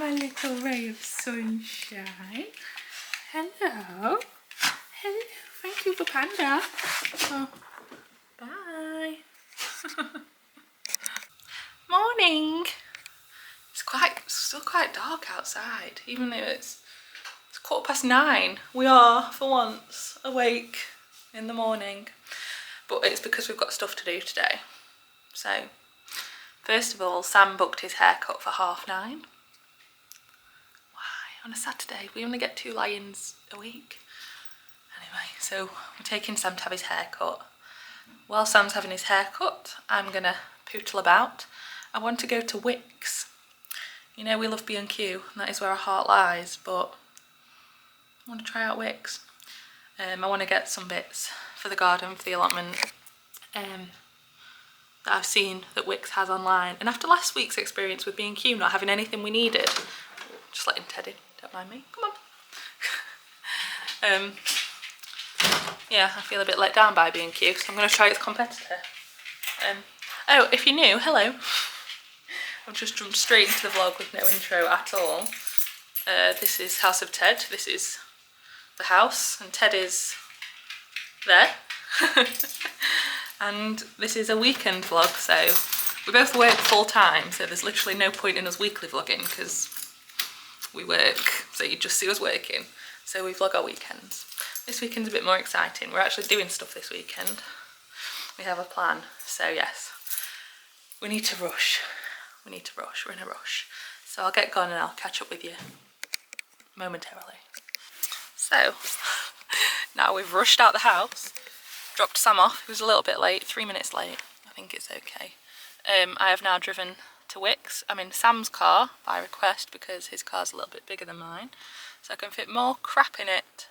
my little ray of sunshine. Hello. Hello. Thank you for Panda. Oh, bye. Morning. It's still quite dark outside, even though it's 9:15. We are, for once, awake in the morning. But it's because we've got stuff to do today. So, first of all, Sam booked his haircut for 9:30. Why? On a Saturday? We only get 2 lie-ins a week. Anyway, so we're taking Sam to have his haircut. While Sam's having his haircut, I'm going to pootle about. I want to go to Wickes. You know we love B&Q, and that is where our heart lies, but I want to try out Wickes. I want to get some bits for the garden, for the allotment, that I've seen that Wickes has online. And after last week's experience with B&Q not having anything we needed, just letting Ted in, don't mind me, come on. Yeah, I feel a bit let down by B&Q, so I'm going to try its competitor. Oh, if you're new, hello. I've just jumped straight into the vlog with no intro at all. This is HouseOfTed. This is the house, and Ted is there. And this is a weekend vlog, so we both work full time, so there's literally no point in us weekly vlogging because we work, so you just see us working. So we vlog our weekends. This weekend's a bit more exciting. We're actually doing stuff this weekend. We have a plan, so yes. We need to rush. We're in a rush. So I'll get going and I'll catch up with you momentarily. So, now we've rushed out the house, dropped Sam off. He was a little bit late, 3 minutes late. I think it's okay. I have now driven to Wickes. I'm in Sam's car by request because his car's a little bit bigger than mine. So I can fit more crap in it.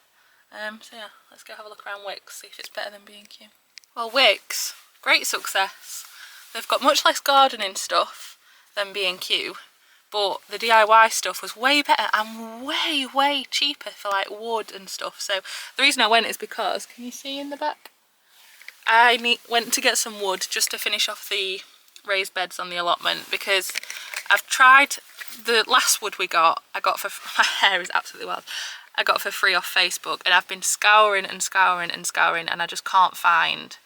So yeah, let's go have a look around Wickes, see if it's better than B&Q. Well, Wickes, great success. They've got much less gardening stuff than B&Q, but the DIY stuff was way better and way cheaper for like wood and stuff. So the reason I went is because, can you see in the back? I went to get some wood just to finish off the raised beds on the allotment, because I've tried the last wood I got for, my hair is absolutely wild, I got for free off Facebook, and I've been scouring and I just can't find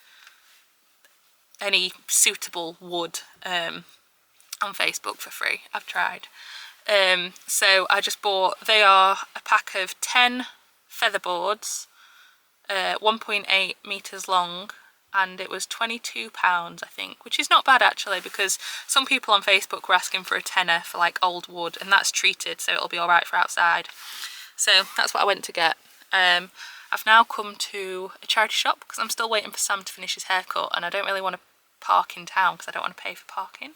any suitable wood on Facebook for free. I've tried. So I just bought, they are a pack of 10 feather boards, 1.8 metres long, and it was £22 I think, which is not bad actually, because some people on Facebook were asking for a tenner for like old wood, and that's treated, so it'll be alright for outside. So that's what I went to get. I've now come to a charity shop because I'm still waiting for Sam to finish his haircut, and I don't really want to park in town because I don't want to pay for parking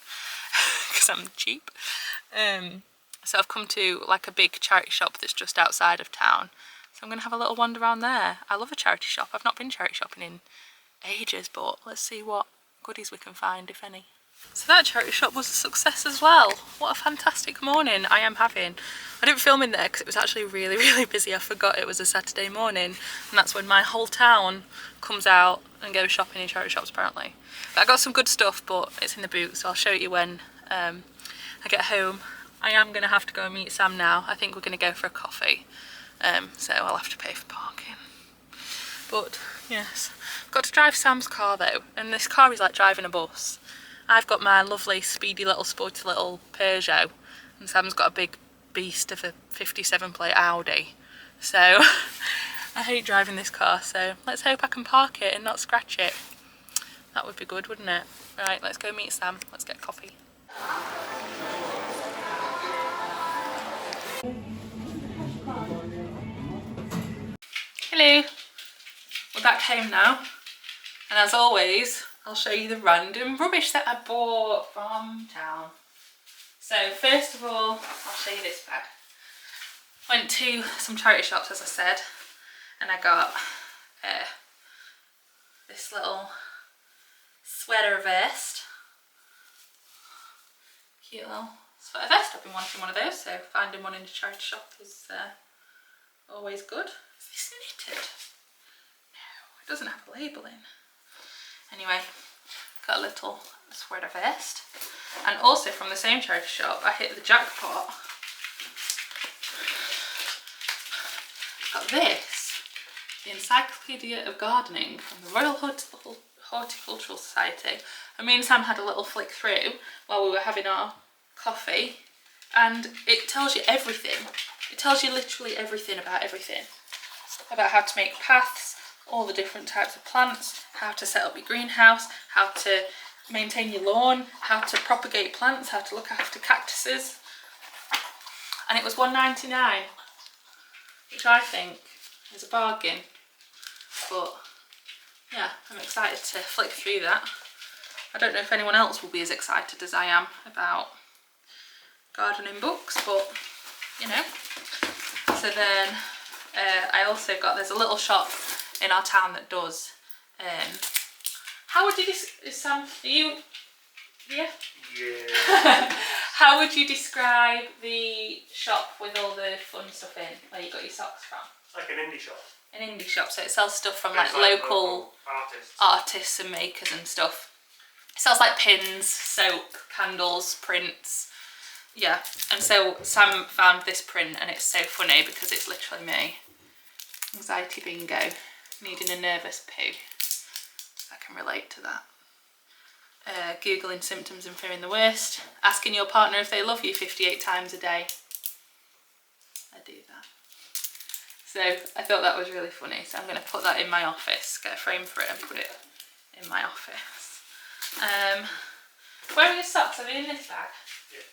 because I'm cheap. So I've come to like a big charity shop that's just outside of town, so I'm going to have a little wander around there. I love a charity shop. I've not been charity shopping in ages, but let's see what goodies we can find, if any. So that charity shop was a success as well. What a fantastic morning I am having. I didn't film in there because it was actually really busy. I forgot it was a Saturday morning, and that's when my whole town comes out and goes shopping in charity shops apparently. But I got some good stuff, but it's in the boot, so I'll show you when I get home. I am going to have to go and meet Sam now. I think we're going to go for a coffee, so I'll have to pay for parking. But yes, I've got to drive Sam's car though, and this car is like driving a bus. I've got my lovely speedy little sporty little Peugeot, and Sam's got a big beast of a 57 plate Audi. So I hate driving this car, so let's hope I can park it and not scratch it. That would be good, wouldn't it? Right, let's go meet Sam. Let's get coffee. Hello. We're back home now, and as always I'll show you the random rubbish that I bought from town. So first of all, I'll show you this bag. Went to some charity shops as I said, and I got this little sweater vest. Cute little sweater vest. I've been wanting one of those, so finding one in the charity shop is always good. Is this knitted? No, it doesn't have a label in. Anyway, got a little sweater vest. And also from the same charity shop, I hit the jackpot got this, the Encyclopedia of Gardening from the Royal Horticultural Society. And me and Sam had a little flick through while we were having our coffee, and it tells you everything. It tells you literally everything about everything. About how to make paths, all the different types of plants, how to set up your greenhouse, how to maintain your lawn, how to propagate plants, how to look after cactuses. And it was $1.99, which I think is a bargain. But yeah, I'm excited to flick through that. I don't know if anyone else will be as excited as I am about gardening books, but you know. So then I also got, there's a little shop in our town that does, how would you, Sam, are you here? Yeah. How would you describe the shop with all the fun stuff in, where you got your socks from? It's like an indie shop. An indie shop, so it sells stuff from like local artists and makers and stuff. It sells like pins, soap, candles, prints. Yeah, and so Sam found this print and it's so funny because it's literally me. Anxiety bingo, needing a nervous poo. I can relate to that. Googling symptoms and fearing the worst. Asking your partner if they love you 58 times a day. I do that. So I thought that was really funny. So I'm going to put that in my office, get a frame for it and put it in my office. Where are your socks? Are they in this bag? Yeah.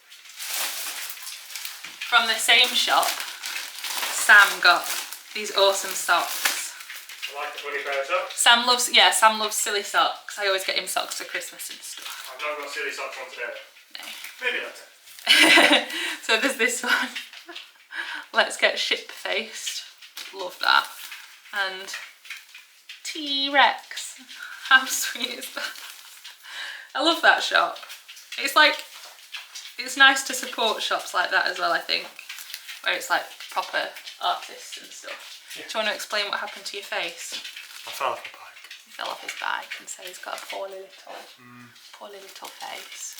From the same shop, Sam got these awesome socks. I like the funny pair of socks. Sam loves silly socks. I always get him socks for Christmas and stuff. I've not got silly socks on today. No. Maybe later. So there's this one. Let's get ship-faced. Love that. And T-Rex. How sweet is that? I love that shop. It's like, it's nice to support shops like that as well, I think, where it's like proper artists and stuff. Yeah. Do you want to explain what happened to your face? I fell off my bike. He fell off his bike and so he's got a poorly little face.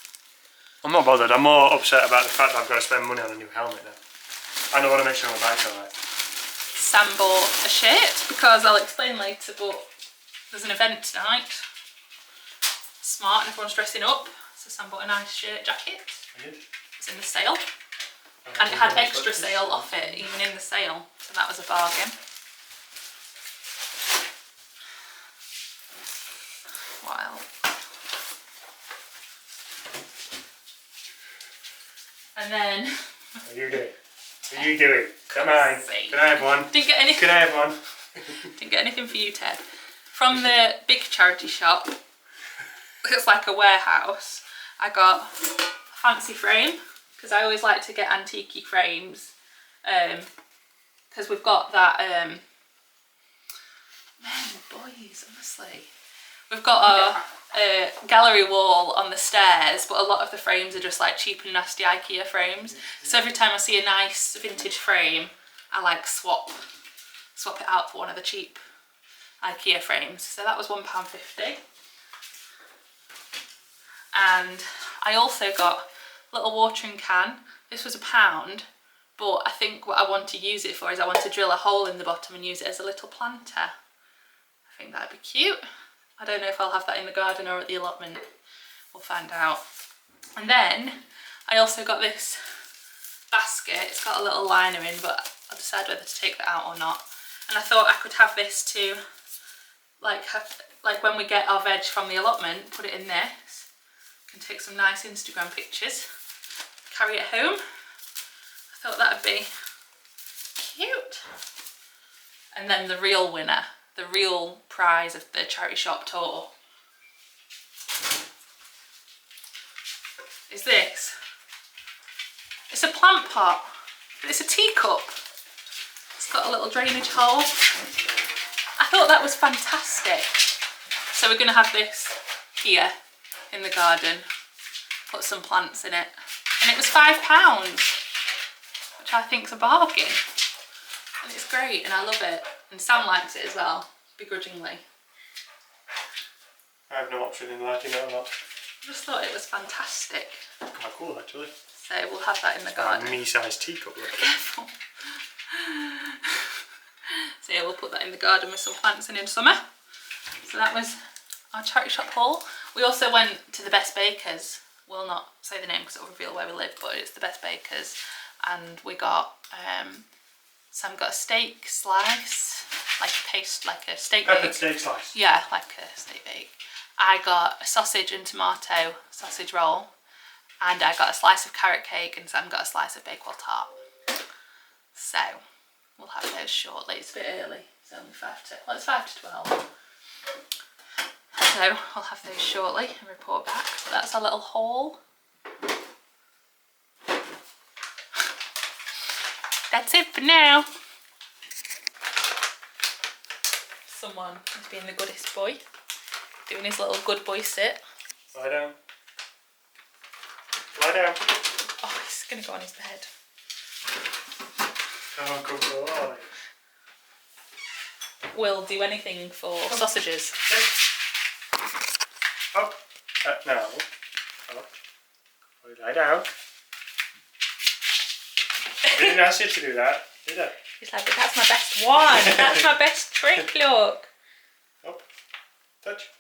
I'm not bothered. I'm more upset about the fact that I've got to spend money on a new helmet now. And I want to make sure my bike's alright. Sam bought a shirt because I'll explain later, but there's an event tonight. Smart, and everyone's dressing up. So Sam bought a nice shirt jacket. I did. It was in the sale. And it had extra sale off it, even in the sale. So that was a bargain. What else? And then... What are you doing? What are you doing? Come on. Can I have one? Didn't get anything. Can I have one? Didn't get anything for you, Ted. From the big charity shop, it's like a warehouse, I got a fancy frame, because I always like to get antique-y frames, because we've got that, man, boys, honestly. We've got a gallery wall on the stairs, but a lot of the frames are just like cheap and nasty IKEA frames. So every time I see a nice vintage frame, I like swap it out for one of the cheap IKEA frames. So that was £1.50. And I also got a little watering can. This was £1, but I think what I want to use it for is I want to drill a hole in the bottom and use it as a little planter. I think that'd be cute. I don't know if I'll have that in the garden or at the allotment. We'll find out. And then I also got this basket. It's got a little liner in, but I'll decide whether to take that out or not. And I thought I could have this to, like when we get our veg from the allotment, put it in this. Can take some nice Instagram pictures. Carry it home. I thought that'd be cute. And then the real winner, the real prize of the charity shop tour, is this. It's a plant pot, but it's a teacup. It's got a little drainage hole. I thought that was fantastic. So we're going to have this here in the garden, put some plants in it. And it was £5, which I think's a bargain. And it's great and I love it. And Sam likes it as well, begrudgingly. I have no option in liking it or not. I just thought it was fantastic. Quite cool actually. So we'll have that in the garden. A me-sized teacup. Look. Careful. we'll put that in the garden with some plants in summer. So that was our charity shop haul. We also went to the Best Bakers. We'll not say the name because it'll reveal where we live, but it's the Best Bakers. And we got, Sam got a steak slice, like a steak bake. Peppered steak slice. Yeah, like a steak bake. I got a sausage and tomato sausage roll. And I got a slice of carrot cake, and Sam got a slice of Bakewell tart. So, we'll have those shortly. It's a bit early. It's only 5 to 12. So, I'll have those shortly and report back. So that's our little haul. That's it for now. Someone is being the goodest boy. Doing his little good boy sit. Lie down. Lie down. Oh, he's going to go on his bed. Oh, come so lie. We'll do anything for sausages. Up. No. Up. Lie down. I didn't ask you to do that, did I? He's like, but that's my best one. That's my best trick, look. Up. Touch.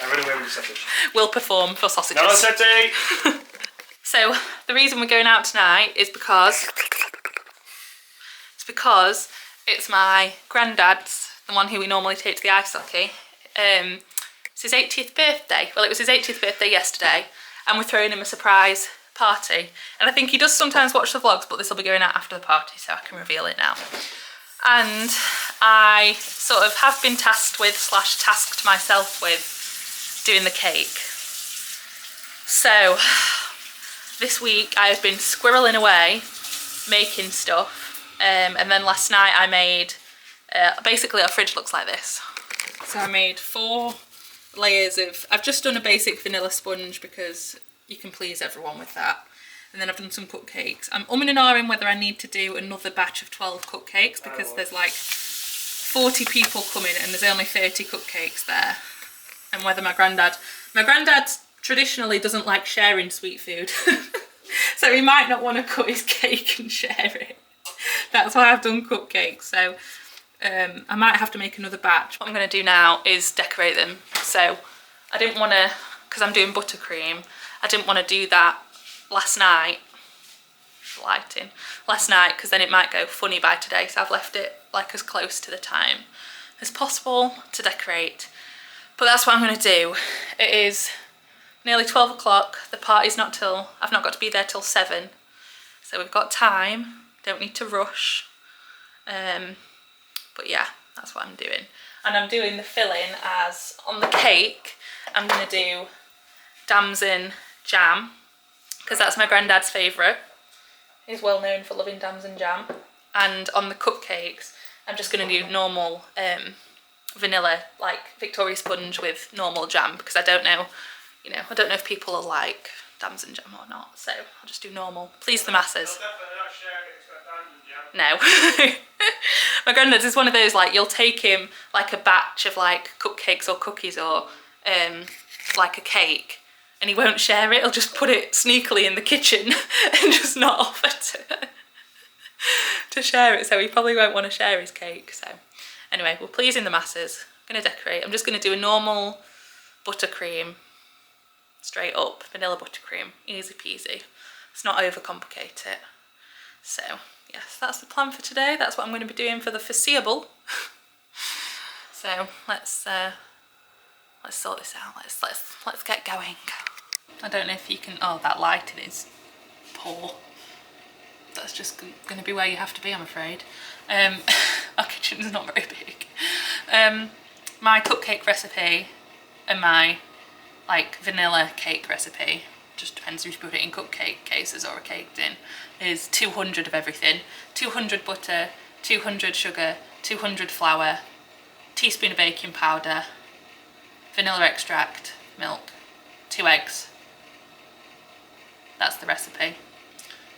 I run away with the sausage. We'll perform for sausages. No, Setty! So, the reason we're going out tonight is because it's my granddad's, the one who we normally take to the ice hockey. It's his 80th birthday. Well, it was his 80th birthday yesterday, and we're throwing him a surprise party. And I think he does sometimes watch the vlogs, but this will be going out after the party, so I can reveal it now. And I sort of have been tasked with / tasked myself with doing the cake. So this week I have been squirreling away making stuff, and then last night I made basically our fridge looks like this. So I made 4 layers of, I've just done a basic vanilla sponge because you can please everyone with that. And then I've done some cupcakes. I'm umming and ahhing whether I need to do another batch of 12 cupcakes because there's like 40 people coming and there's only 30 cupcakes there. And whether my granddad traditionally doesn't like sharing sweet food. So he might not want to cut his cake and share it. That's why I've done cupcakes. So I might have to make another batch. What I'm going to do now is decorate them. So I didn't want to, because I'm doing buttercream, I didn't want to do that last night because then it might go funny by today, so I've left it like as close to the time as possible to decorate. But that's what I'm going to do. It is nearly 12 o'clock, the party's not till, I've not got to be there till 7, so we've got time, don't need to rush. But yeah, that's what I'm doing. And I'm doing the filling as, on the cake, I'm going to do damson jam, because that's my granddad's favourite. He's well known for loving damson jam. And on the cupcakes, I'm just going to do normal vanilla, like Victoria sponge with normal jam, because I don't know, I don't know if people will like damson jam or not, so I'll just do normal. Please the masses. No. My granddad's is one of those, like, you'll take him like a batch of like cupcakes or cookies or like a cake, and he won't share it. He'll just put it sneakily in the kitchen and just not offer to share it. So he probably won't want to share his cake. So anyway, we're pleasing the masses. I'm going to decorate. I'm just going to do a normal buttercream, straight up vanilla buttercream, easy peasy. Let's not overcomplicate it. So yes, that's the plan for today. That's what I'm going to be doing for the foreseeable. So let's sort this out. Let's get going. I don't know if you can. Oh, that lighting is poor. That's just going to be where you have to be, I'm afraid. Our kitchen's not very big. My cupcake recipe and my like vanilla cake recipe, just depends if you put it in cupcake cases or a cake tin, is 200 of everything. 200 butter, 200 sugar, 200 flour, teaspoon of baking powder, vanilla extract, milk, 2 eggs. That's the recipe.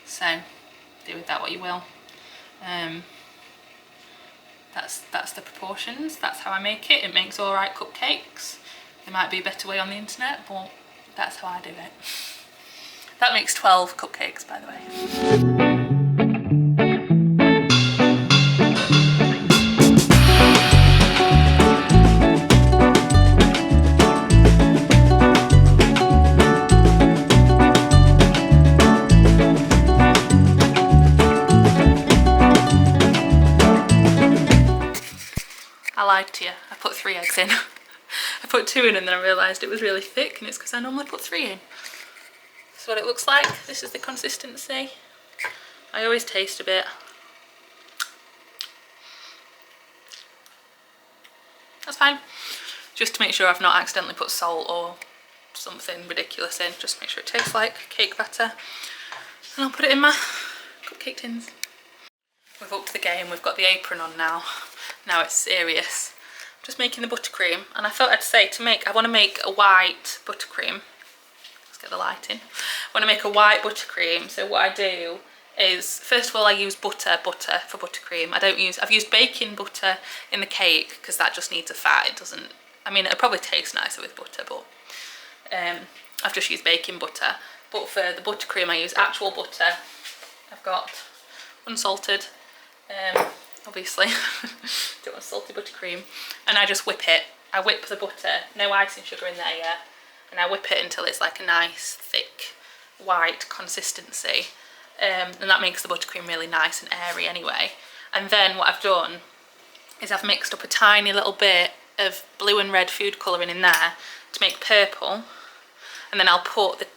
So do with that what you will. That's the proportions. That's how I make it. It makes all right cupcakes. There might be a better way on the internet, but that's how I do it. That makes 12 cupcakes, by the way. I lied to you. I put 3 eggs in. I put 2 in and then I realised it was really thick, and it's because I normally put 3 in. This is what it looks like. This is the consistency. I always taste a bit. That's fine. Just to make sure I've not accidentally put salt or something ridiculous in. Just make sure it tastes like cake batter. And I'll put it in my cupcake tins. We've upped the game. We've got the apron on now. Now it's serious. I'm just making the buttercream, and I thought I'd say I want to make a white buttercream. Let's get the light in. I want to make a white buttercream. So what I do is, first of all, I use butter for buttercream. I've used baking butter in the cake because that just needs a fat. It doesn't, I mean, it'll probably taste nicer with butter, but I've just used baking butter. But for the buttercream, I use actual butter. I've got unsalted, obviously, don't want salty buttercream, and I just whip it. I whip the butter, no icing sugar in there yet, and I whip it until it's like a nice thick white consistency, and that makes the buttercream really nice and airy anyway. And then what I've done is I've mixed up a tiny little bit of blue and red food colouring in there to make purple, and then I'll put the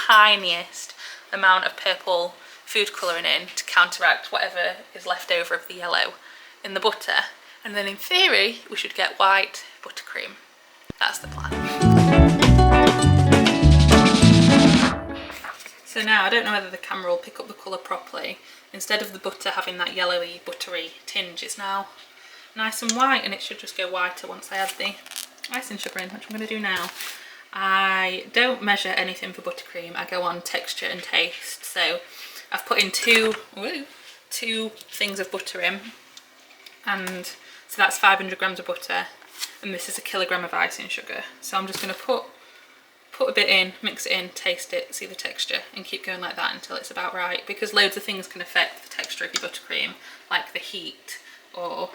tiniest amount of purple food colouring in to counteract whatever is left over of the yellow in the butter, and then in theory we should get white buttercream. That's the plan. So now I don't know whether the camera will pick up the colour properly. Instead of the butter having that yellowy buttery tinge, it's now nice and white, and it should just go whiter once I add the icing sugar in, which I'm going to do now. I don't measure anything for buttercream. I go on texture and taste. So I've put in two things of butter in, and so that's 500 grams of butter, and this is a kilogram of icing sugar. So I'm just going to put a bit in, mix it in, taste it, see the texture, and keep going like that until it's about right, because loads of things can affect the texture of your buttercream, like the heat or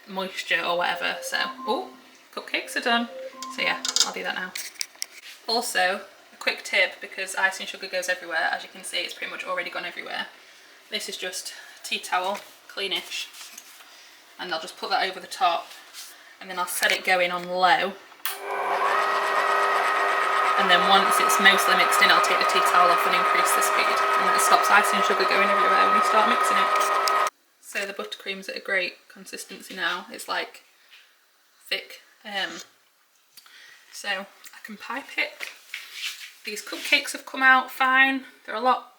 moisture or whatever. So, oh, cupcakes are done. So yeah, I'll do that now. Also, a quick tip, because icing sugar goes everywhere, as you can see it's pretty much already gone everywhere. This is just tea towel, cleanish, and I'll just put that over the top, and then I'll set it going on low, and then once it's mostly mixed in I'll take the tea towel off and increase the speed, and that stops icing sugar going everywhere when you start mixing it. So the buttercream's at a great consistency now. It's like thick, so I can pie pick. These cupcakes have come out fine. They're a lot,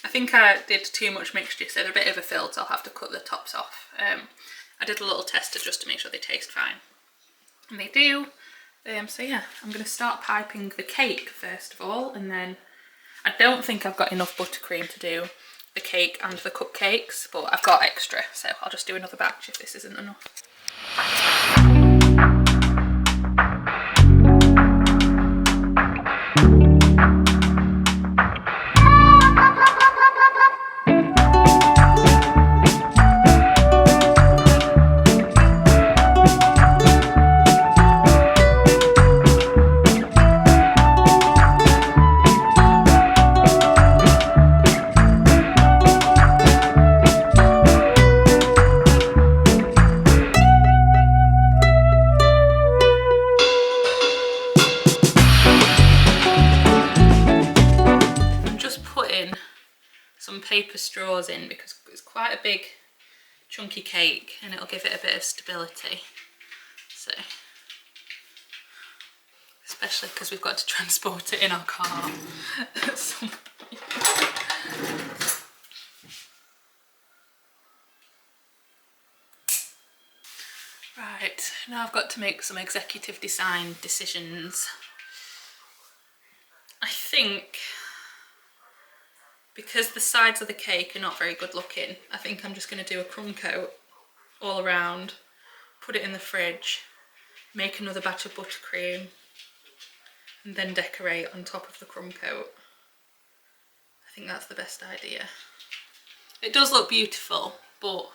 I think I did too much mixture, so they're a bit overfilled, so I'll have to cut the tops off. I did a little tester just to make sure they taste fine, and they do. So yeah, I'm going to start piping the cake first of all, and then I don't think I've got enough buttercream to do the cake and the cupcakes, but I've got extra, so I'll just do another batch if this isn't enough. Paper straws in because it's quite a big chunky cake, and it'll give it a bit of stability, so especially because we've got to transport it in our car at some point. Right, now I've got to make some executive design decisions. I think because the sides of the cake are not very good looking, I think I'm just going to do a crumb coat all around, put it in the fridge, make another batch of buttercream, and then decorate on top of the crumb coat. I think that's the best idea. It does look beautiful, but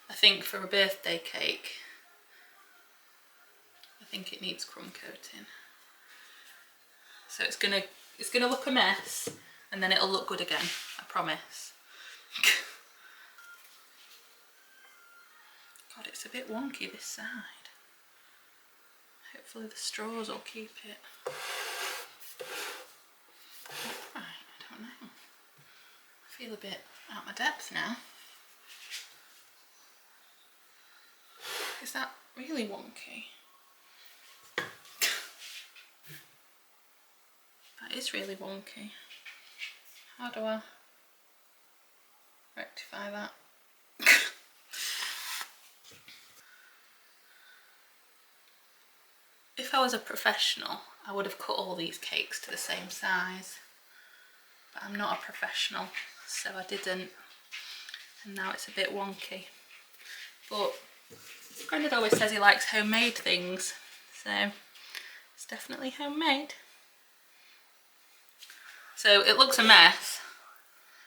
I think for a birthday cake, I think it needs crumb coating. So it's gonna look a mess, and then it'll look good again, I promise. God, it's a bit wonky this side. Hopefully the straws will keep it. Right, I don't know. I feel a bit out my depth now. Is that really wonky? That is really wonky. How do I rectify that? If I was a professional, I would have cut all these cakes to the same size. But I'm not a professional, so I didn't. And now it's a bit wonky. But Grandad always says he likes homemade things, so it's definitely homemade. So it looks a mess,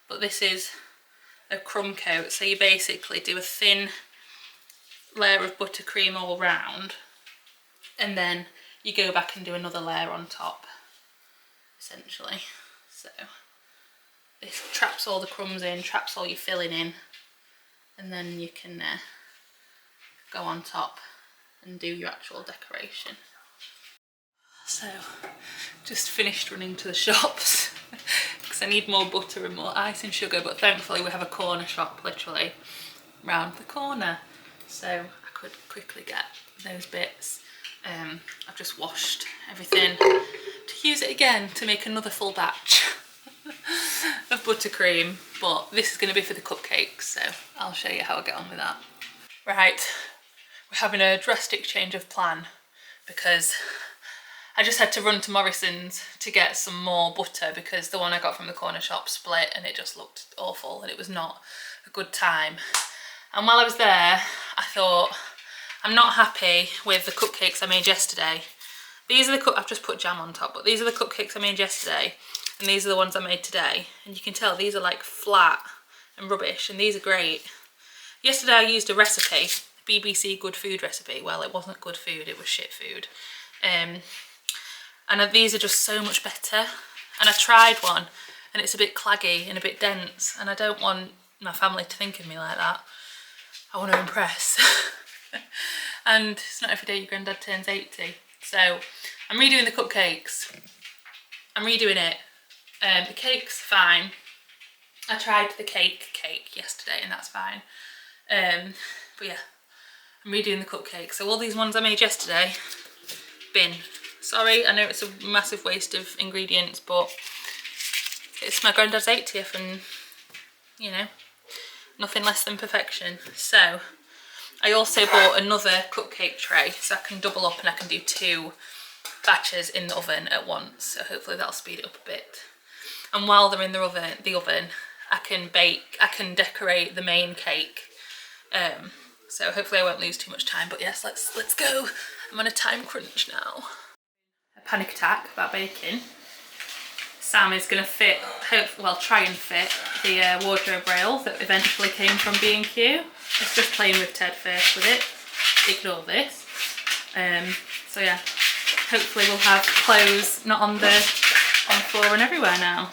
but this is a crumb coat. So you basically do a thin layer of buttercream all round, and then you go back and do another layer on top, essentially. So this traps all the crumbs in, traps all your filling in, and then you can go on top and do your actual decoration. So, just finished running to the shops because I need more butter and more ice and sugar, but thankfully we have a corner shop literally round the corner, so I could quickly get those bits. I've just washed everything to use it again to make another full batch of buttercream, but this is going to be for the cupcakes, so I'll show you how I get on with that. Right, we're having a drastic change of plan because I just had to run to Morrison's to get some more butter because the one I got from the corner shop split and it just looked awful and it was not a good time. And while I was there, I thought, I'm not happy with the cupcakes I made yesterday. These are the I've just put jam on top, but these are the cupcakes I made yesterday and these are the ones I made today. And you can tell these are like flat and rubbish, and these are great. Yesterday I used a recipe, BBC Good Food recipe. Well, it wasn't good food, it was shit food. And these are just so much better. And I tried one and it's a bit claggy and a bit dense, and I don't want my family to think of me like that. I want to impress. And it's not every day your granddad turns 80. So I'm redoing the cupcakes. I'm redoing it. The cake's fine. I tried the cake yesterday and that's fine. But yeah, I'm redoing the cupcakes. So all these ones I made yesterday, bin. Sorry, I know it's a massive waste of ingredients, but it's my granddad's 80th and, you know, nothing less than perfection. So I also bought another cupcake tray so I can double up and I can do 2 batches in the oven at once. So hopefully that'll speed it up a bit. And while they're in the oven, I can decorate the main cake. So hopefully I won't lose too much time. But yes, let's go. I'm on a time crunch now. A panic attack about baking. Sam is going to try and fit the wardrobe rail that eventually came from B&Q. It's just playing with Ted first with it. Ignore this. So yeah, hopefully we'll have clothes not on the floor and everywhere now.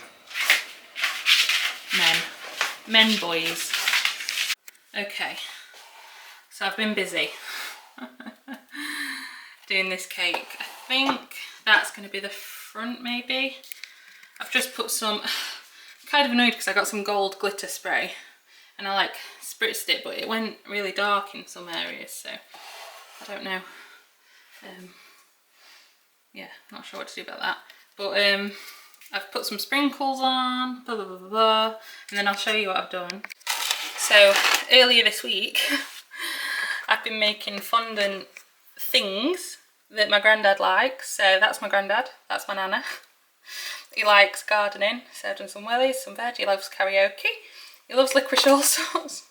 Men, boys. Okay, so I've been busy doing this cake. I think that's going to be the front maybe. I've just put some, I'm kind of annoyed because I got some gold glitter spray and I like spritzed it, but it went really dark in some areas, so I don't know. Yeah, not sure what to do about that. But I've put some sprinkles on, blah, blah, blah, blah, blah, and then I'll show you what I've done. So earlier this week, I've been making fondant things that my granddad likes. So that's my granddad, that's my nana. He likes gardening, so I've done some wellies, some veg. He loves karaoke. He loves licorice all sorts.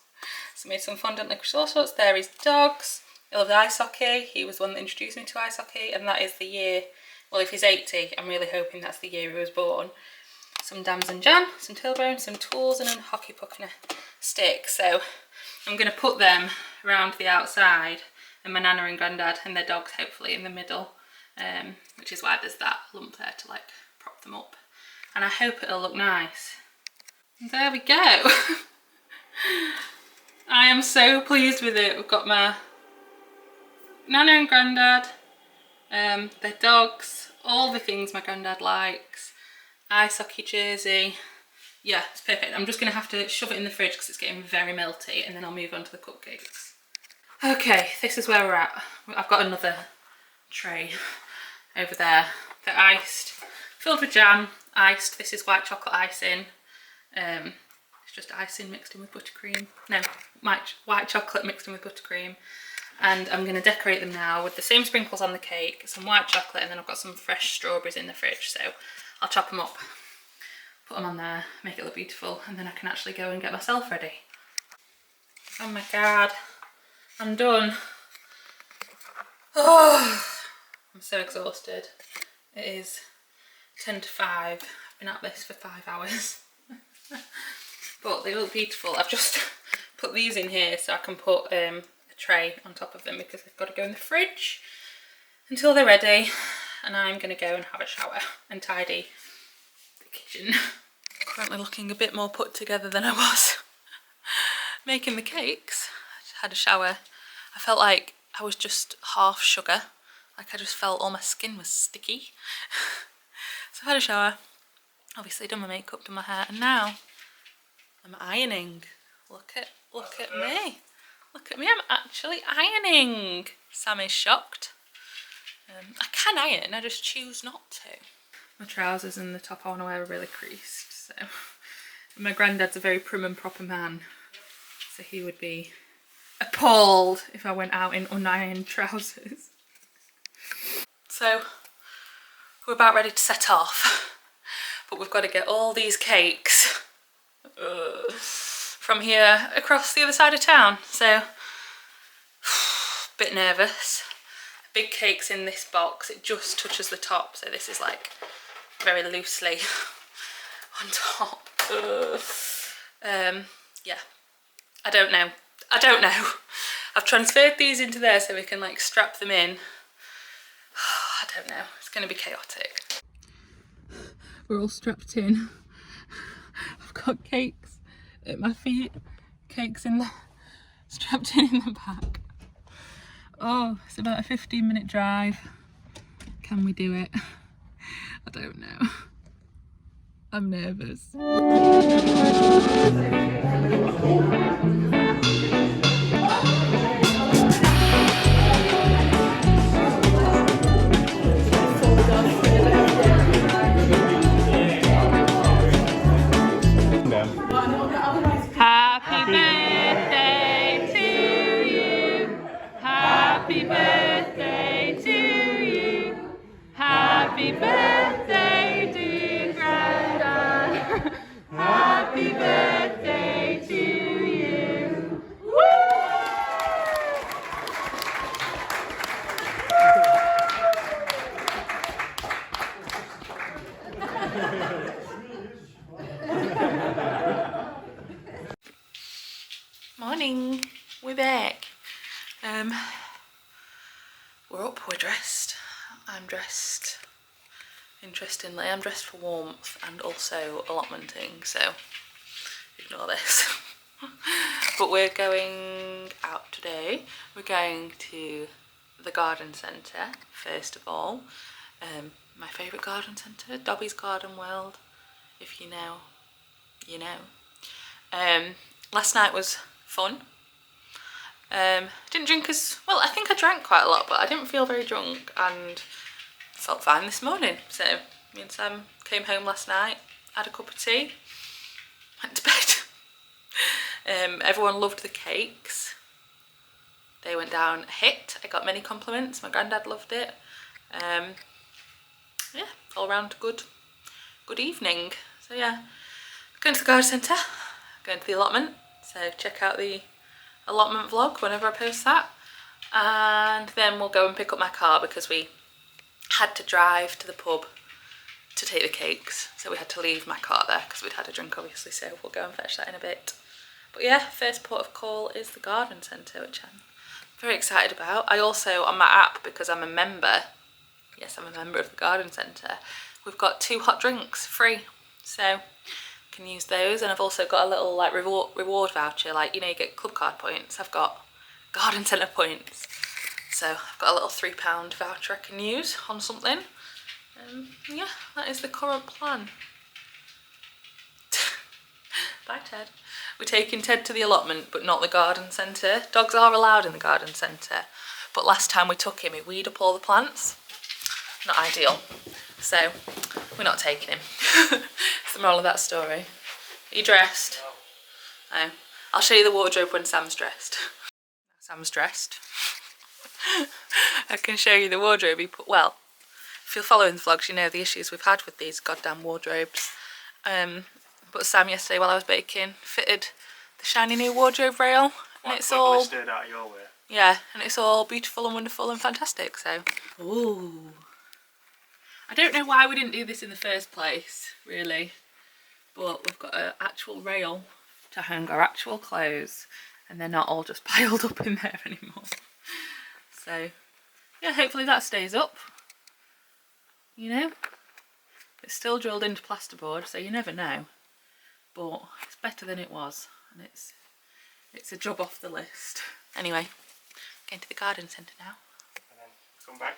So I made some fondant licorice all sorts. There is dogs. He loves ice hockey. He was the one that introduced me to ice hockey, and that is the year, well, if he's 80, I'm really hoping that's the year he was born. Some damson jam, some tailbone, some tools, and a hockey puck and a stick. So I'm going to put them around the outside, and my nana and granddad and their dogs hopefully in the middle, which is why there's that lump there to like prop them up, and I hope it'll look nice. And there we go. I am so pleased with it. We've got my Nana and Grandad, their dogs, all the things my Grandad likes, ice hockey jersey. Yeah, it's perfect. I'm just going to have to shove it in the fridge because it's getting very melty, and then I'll move on to the cupcakes. Okay, this is where we're at. I've got another tray over there. They're iced, filled with jam, iced. This is white chocolate icing. It's just icing mixed in with buttercream. No, white chocolate mixed in with buttercream. And I'm going to decorate them now with the same sprinkles on the cake, some white chocolate, and then I've got some fresh strawberries in the fridge. So I'll chop them up, put them on there, make it look beautiful, and then I can actually go and get myself ready. Oh my god, I'm done. Oh, I'm so exhausted. It is 10 to 5. I've been at this for 5 hours. But they look beautiful. I've just put these in here so I can put a tray on top of them because they've got to go in the fridge until they're ready. And I'm going to go and have a shower and tidy the kitchen. Currently looking a bit more put together than I was making the cakes. I just had a shower. I felt like I was just half sugar. Like I just felt all my skin was sticky. So I had a shower, obviously done my makeup, done my hair, and now I'm ironing. Look at me. Look at me, I'm actually ironing. Sam is shocked. I can iron, I just choose not to. My trousers and the top I want to wear are really creased, so. My granddad's a very prim and proper man, so he would be appalled if I went out in unironed trousers. So, we're about ready to set off, but we've got to get all these cakes from here across the other side of town, so bit nervous. Big cake's in this box, it just touches the top, so this is like very loosely on top. Yeah, I don't know. I've transferred these into there so we can like strap them in. I don't know, it's going to be chaotic. We're all strapped in. I've got cakes at my feet, cakes strapped in the back. Oh, it's about a 15-minute drive. Can we do it? I don't know. I'm nervous. Happy birthday to you. Happy birthday to you. Happy birthday, dear Grandad. Happy birthday to you. Woo! Morning, we're back. We're up, we're dressed. I'm dressed, interestingly, I'm dressed for warmth and also allotmenting, so ignore this. But we're going out today. We're going to the garden centre, first of all. My favourite garden centre, Dobby's Garden World. If you know, you know. Last night was fun. Didn't drink as well. I think I drank quite a lot, but I didn't feel very drunk and felt fine this morning. So me and Sam came home last night, had a cup of tea, went to bed. Everyone loved the cakes. They went down a hit. I got many compliments. My granddad loved it. Yeah, all round good evening. So yeah, going to the garden centre, going to the allotment. So check out the allotment vlog whenever I post that, and then we'll go and pick up my car because we had to drive to the pub to take the cakes, so we had to leave my car there because we'd had a drink obviously, so we'll go and fetch that in a bit. But yeah, first port of call is the garden centre, which I'm very excited about. I also, on my app, because I'm a member, yes I'm a member of the garden centre, we've got 2 hot drinks free, so can use those. And I've also got a little like reward voucher, like, you know, you get club card points. I've got garden centre points, so I've got a little £3 voucher I can use on something. Yeah, that is the current plan. Bye Ted. We're taking Ted to the allotment but not the garden centre. Dogs are allowed in the garden centre, but last time we took him he weed up all the plants. Not ideal, so we're not taking him. It's the moral of that story. Are you dressed? No. I'll show you the wardrobe when Sam's dressed. Sam's dressed. I can show you the wardrobe he put. Well, if you're following the vlogs, you know the issues we've had with these goddamn wardrobes. But Sam yesterday while I was baking fitted the shiny new wardrobe rail, and it's all out of your way. Yeah, and it's all beautiful and wonderful and fantastic. So, ooh, I don't know why we didn't do this in the first place, really. But we've got an actual rail to hang our actual clothes, and they're not all just piled up in there anymore. So, yeah, hopefully that stays up. You know, it's still drilled into plasterboard, so you never know. But it's better than it was, and it's a job off the list. Anyway, going to the garden centre now. And then come back.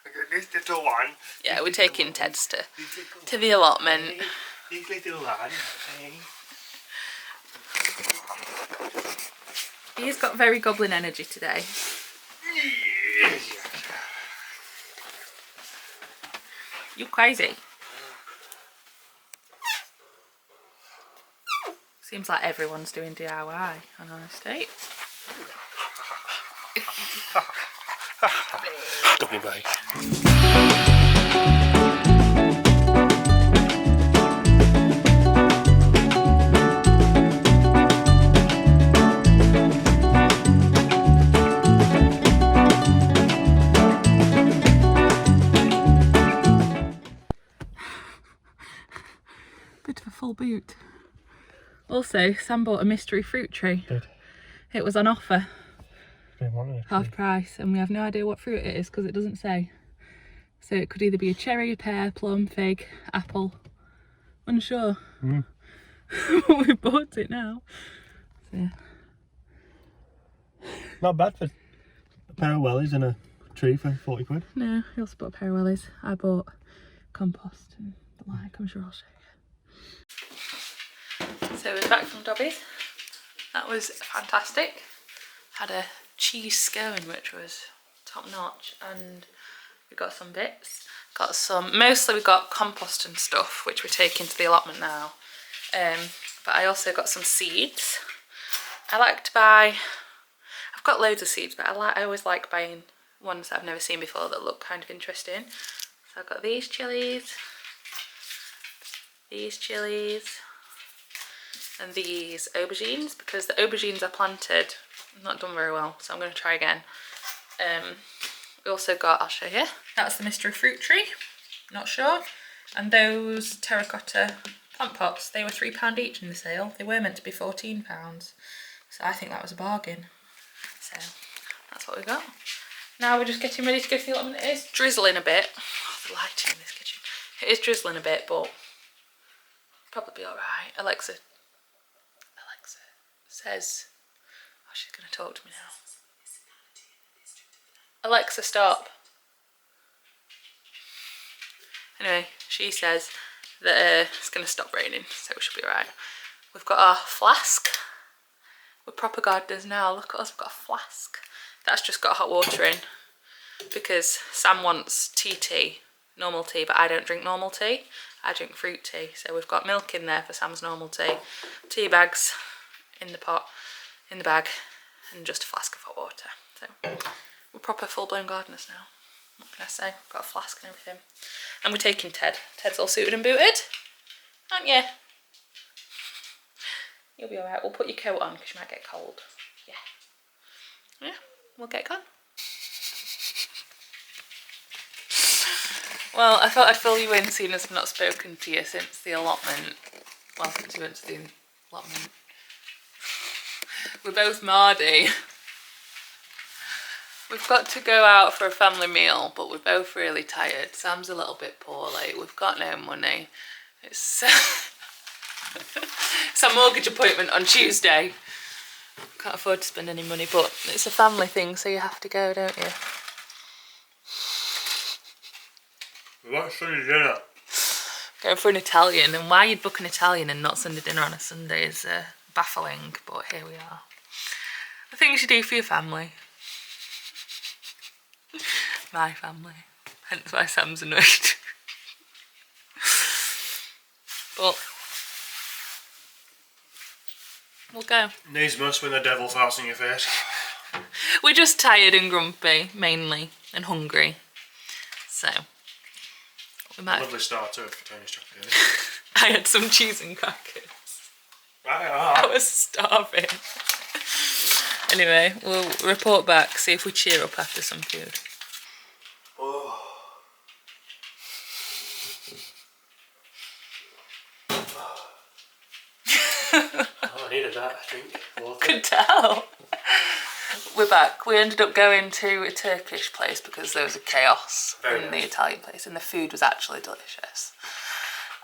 I got this little one. Yeah, we're taking Ted's to the allotment. This little one. He's got very goblin energy today. You crazy. Seems like everyone's doing DIY on our estate. Don't be bye. Bit of a full boot. Also, Sam bought a mystery fruit tree. Good. It was on offer, Been wanting it. half price, and we have no idea what fruit it is because it doesn't say. So it could either be a cherry, pear, plum, fig, apple. Unsure. But we bought it now. So, yeah. Not bad for a pair of wellies and a tree for 40 quid. No, he also bought a pair of wellies. I bought compost and the like, I'm sure I'll show you. So we're back from Dobby's. That was fantastic. Had a cheese scone which was top notch, and we got some bits. Got some, mostly we got compost and stuff which we're taking to the allotment now. But I also got some seeds. I like to buy, I've got loads of seeds, but I always like buying ones that I've never seen before that look kind of interesting. So I've got these chilies, and these aubergines, because the aubergines I planted not done very well, so I'm going to try again. We also got, I'll show you, that's the mystery fruit tree, not sure, and those terracotta plant pots, they were £3 each in the sale. They were meant to be £14, so I think that was a bargain. So that's what we got. Now we're just getting ready to go to the allotment. It is drizzling a bit. Oh, the lighting in this kitchen. It is drizzling a bit, but probably be alright. Alexa says, oh, she's going to talk to me now. Alexa, stop. Anyway, she says that it's going to stop raining, so we should be alright. We've got our flask. We're proper gardeners now. Look at us, we've got a flask. That's just got hot water in because Sam wants tea, normal tea, but I don't drink normal tea. I drink fruit tea. So we've got milk in there for Sam's normal tea bags in the pot, in the bag, and just a flask of hot water. So we're proper full-blown gardeners now. What can I say? We've got a flask and everything. And we're taking Ted. Ted's all suited and booted, aren't you? You'll be alright. We'll put your coat on because you might get cold. Yeah. Yeah, we'll get gone. Well, I thought I'd fill you in, seeing as I've not spoken to you since the allotment. Well, since we went to the allotment. We're both mardy. We've got to go out for a family meal, but we're both really tired. Sam's a little bit poorly. We've got no money. It's It's a mortgage appointment on Tuesday. Can't afford to spend any money, but it's a family thing, so you have to go, don't you? What's for dinner? Going for an Italian, and why you'd book an Italian and not Sunday dinner on a Sunday is baffling, but here we are. The things you do for your family. My family. Hence why Sam's annoyed. But we'll go. Needs must when the devil farts in your face. We're just tired and grumpy, mainly, and hungry. So, we might... Lovely start to it for Tony's chocolate. I had some cheese and crackers. Right. I was starving. Anyway, we'll report back, see if we cheer up after some food. Oh. I needed that, I think. Could tell. We're back. We ended up going to a Turkish place because there was a chaos in the Italian place, and the food was actually delicious.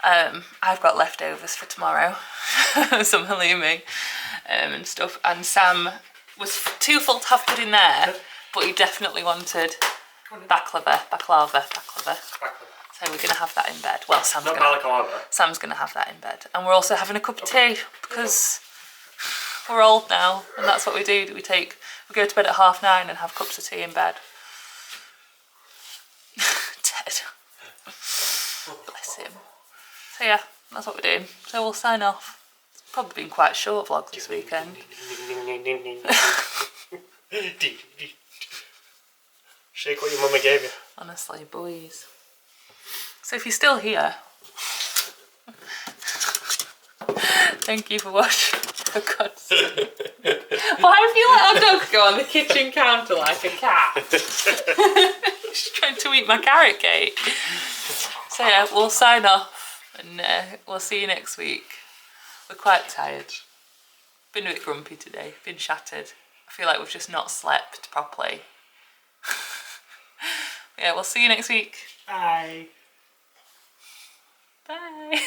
I've got leftovers for tomorrow, some halloumi and stuff, and Sam was too full to have pudding there, but he definitely wanted baklava. So we're going to have that in bed. Well, Sam's going to have that in bed. And we're also having a cup of tea because we're old now, and that's what we do. We go to bed at 9:30 and have cups of tea in bed. Ted. Bless him. So yeah, that's what we're doing. So we'll sign off. It's probably been quite a short vlog this weekend. Shake what your mama gave you. Honestly, boys. So if you're still here, thank you for watching. For God's sake. Why have you let our dog go on the kitchen counter like a cat? She's trying to eat my carrot cake. So yeah, we'll sign off and we'll see you next week. We're quite tired. Been a bit grumpy today, been shattered. I feel like we've just not slept properly. Yeah, we'll see you next week. Bye. Bye.